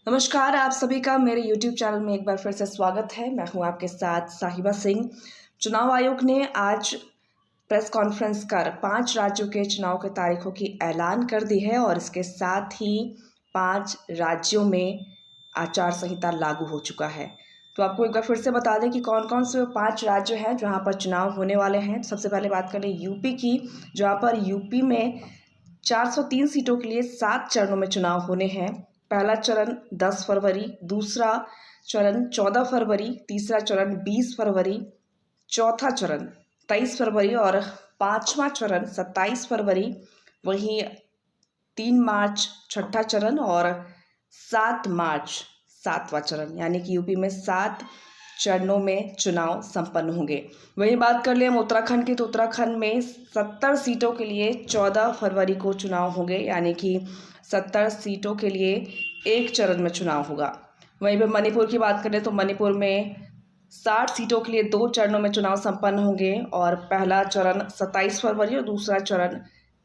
नमस्कार, आप सभी का मेरे YouTube चैनल में एक बार फिर से स्वागत है। मैं हूं आपके साथ साहिबा सिंह। चुनाव आयोग ने आज प्रेस कॉन्फ्रेंस कर 5 राज्यों के चुनाव की तारीखों की ऐलान कर दी है और इसके साथ ही 5 राज्यों में आचार संहिता लागू हो चुका है। तो आपको एक बार फिर से बता दें कि कौन-कौन से 5 राज्य हैं जहां पर चुनाव होने वाले हैं। सबसे पहले बात करें यूपी की, जहां पर यूपी में 403 सीटों के लिए 7 चरणों में चुनाव होने हैं। पहला चरण 10 फरवरी, दूसरा चरण 14 फरवरी, तीसरा चरण 20 फरवरी, चौथा चरण 23 फरवरी और पांचवा चरण 27 फरवरी। वहीं 3 मार्च छठा चरण और 7 मार्च सातवां चरण, यानी कि यूपी में 7 चरणों में चुनाव संपन्न होंगे। वहीं बात कर लें हम उत्तराखंड की, तो उत्तराखंड में 70 सीटों के लिए 14 फरवरी को चुनाव होंगे, यानी कि 70 सीटों के लिए एक चरण में चुनाव होगा। वहीं पर मणिपुर की बात करें तो मणिपुर में 60 सीटों के लिए 2 चरणों में चुनाव संपन्न होंगे और पहला चरण 27 फरवरी और दूसरा चरण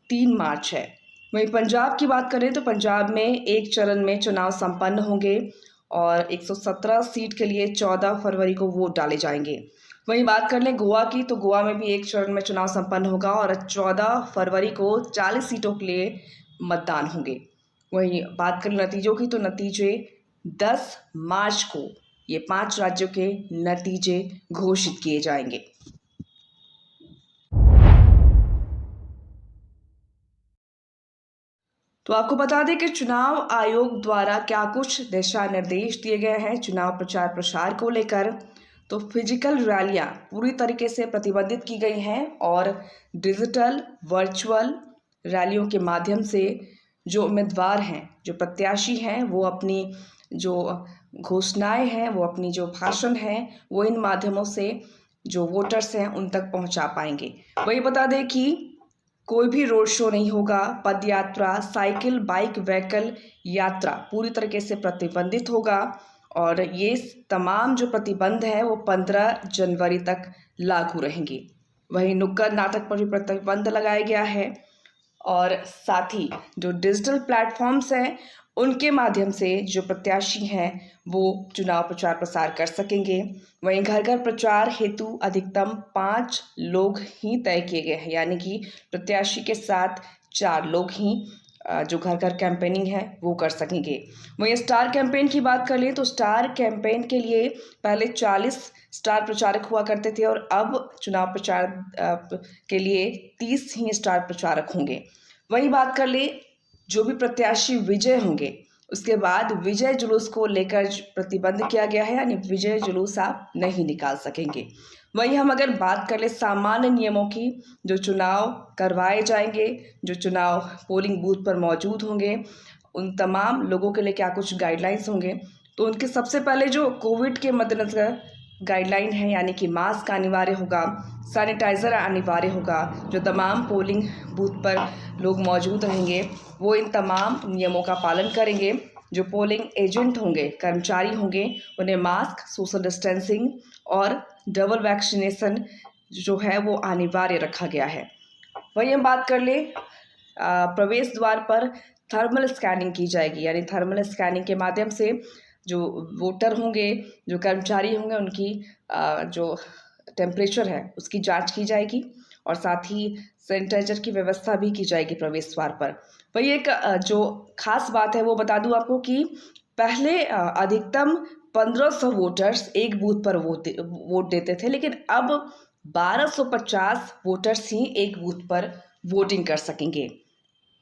3 मार्च है। वहीं पंजाब की बात करें तो पंजाब में एक चरण में चुनाव संपन्न होंगे और 117 सीट के लिए 14 फरवरी को वोट डाले जाएंगे। वहीं बात कर लें गोवा की, तो गोवा में भी एक चरण में चुनाव संपन्न होगा और 14 फरवरी को 40 सीटों के लिए मतदान होंगे। वहीं बात करें नतीजों की, तो नतीजे 10 मार्च को ये 5 राज्यों के नतीजे घोषित किए जाएंगे। तो आपको बता दें कि चुनाव आयोग द्वारा क्या कुछ दिशा निर्देश दिए गए हैं चुनाव प्रचार प्रसार को लेकर। तो फिजिकल रैलियां पूरी तरीके से प्रतिबंधित की गई हैं और डिजिटल वर्चुअल रैलियों के माध्यम से जो उम्मीदवार हैं, जो प्रत्याशी हैं, वो अपनी जो घोषणाएं हैं, वो अपनी जो भाषण हैं, वो इन माध्यमों से जो वोटर्स हैं उन तक पहुंचा पाएंगे। वही बता दें कि कोई भी रोड शो नहीं होगा, पद यात्रा, साइकिल, बाइक, व्हीकल यात्रा पूरी तरीके से प्रतिबंधित होगा और ये तमाम जो प्रतिबंध है वो 15 जनवरी तक लागू रहेंगे। वहीं नुक्कड़ नाटक पर भी प्रतिबंध लगाया गया है और साथ ही जो डिजिटल प्लेटफॉर्म्स हैं उनके माध्यम से जो प्रत्याशी हैं वो चुनाव प्रचार प्रसार कर सकेंगे। वहीं घर घर प्रचार हेतु अधिकतम 5 लोग ही तय किए गए हैं, यानी कि प्रत्याशी के साथ 4 लोग ही जो घर घर कैंपेनिंग है वो कर सकेंगे। वहीं स्टार कैंपेन की बात कर लें तो स्टार कैंपेन के लिए पहले 40 स्टार प्रचारक हुआ करते थे और अब चुनाव प्रचार के लिए 30 ही स्टार प्रचारक होंगे। वही बात कर ले जो भी प्रत्याशी विजय होंगे उसके बाद विजय जुलूस को लेकर प्रतिबंध किया गया है, यानी विजय जुलूस आप नहीं निकाल सकेंगे। वहीं हम अगर बात कर ले सामान्य नियमों की, जो चुनाव करवाए जाएंगे, जो चुनाव पोलिंग बूथ पर मौजूद होंगे, उन तमाम लोगों के लिए क्या कुछ गाइडलाइंस होंगे। तो उनके सबसे पहले जो कोविड के मद्देनजर गाइडलाइन है, यानी कि मास्क अनिवार्य होगा, सैनिटाइज़र अनिवार्य होगा। जो तमाम पोलिंग बूथ पर लोग मौजूद रहेंगे वो इन तमाम नियमों का पालन करेंगे। जो पोलिंग एजेंट होंगे, कर्मचारी होंगे, उन्हें मास्क, सोशल डिस्टेंसिंग और डबल वैक्सीनेशन जो है वो अनिवार्य रखा गया है। वहीं हम बात कर ले प्रवेश द्वार पर थर्मल स्कैनिंग की जाएगी, यानी थर्मल स्कैनिंग के माध्यम से जो वोटर होंगे, जो कर्मचारी होंगे, उनकी जो टेम्परेचर है उसकी जांच की जाएगी और साथ ही सैनिटाइजर की व्यवस्था भी की जाएगी प्रवेश द्वार पर। वही एक जो खास बात है वो बता दूं आपको कि पहले अधिकतम 1500 वोटर्स एक बूथ पर वोट देते थे, लेकिन अब 1250 वोटर्स ही एक बूथ पर वोटिंग कर सकेंगे।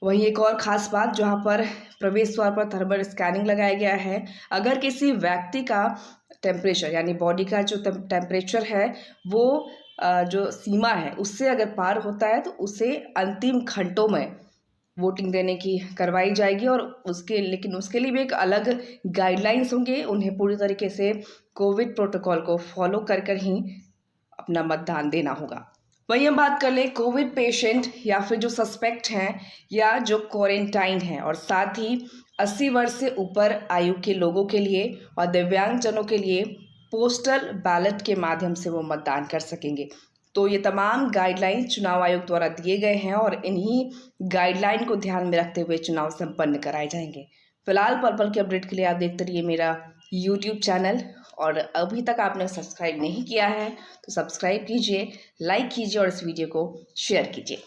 वहीं एक और ख़ास बात, जहाँ पर प्रवेश द्वार पर थर्मल स्कैनिंग लगाया गया है। अगर किसी व्यक्ति का टेम्परेचर, यानी बॉडी का जो टेम्परेचर है वो जो सीमा है उससे अगर पार होता है तो उसे अंतिम घंटों में वोटिंग देने की करवाई जाएगी और उसके लिए भी एक अलग गाइडलाइंस होंगे। उन्हें पूरी तरीके से कोविड प्रोटोकॉल को फॉलो कर ही अपना मतदान देना होगा। वहीं हम बात कर लें कोविड पेशेंट या फिर जो सस्पेक्ट हैं या जो क्वारंटाइन हैं और साथ ही 80 वर्ष से ऊपर आयु के लोगों के लिए और दिव्यांगजनों के लिए पोस्टल बैलेट के माध्यम से वो मतदान कर सकेंगे। तो ये तमाम गाइडलाइन चुनाव आयोग द्वारा दिए गए हैं और इन्हीं गाइडलाइन को ध्यान में रखते हुए चुनाव संपन्न कराए जाएंगे। फिलहाल पल पल के अपडेट के लिए आप देखते रहिए मेरा यूट्यूब चैनल। और अभी तक आपने सब्सक्राइब नहीं किया है तो सब्सक्राइब कीजिए, लाइक कीजिए और इस वीडियो को शेयर कीजिए।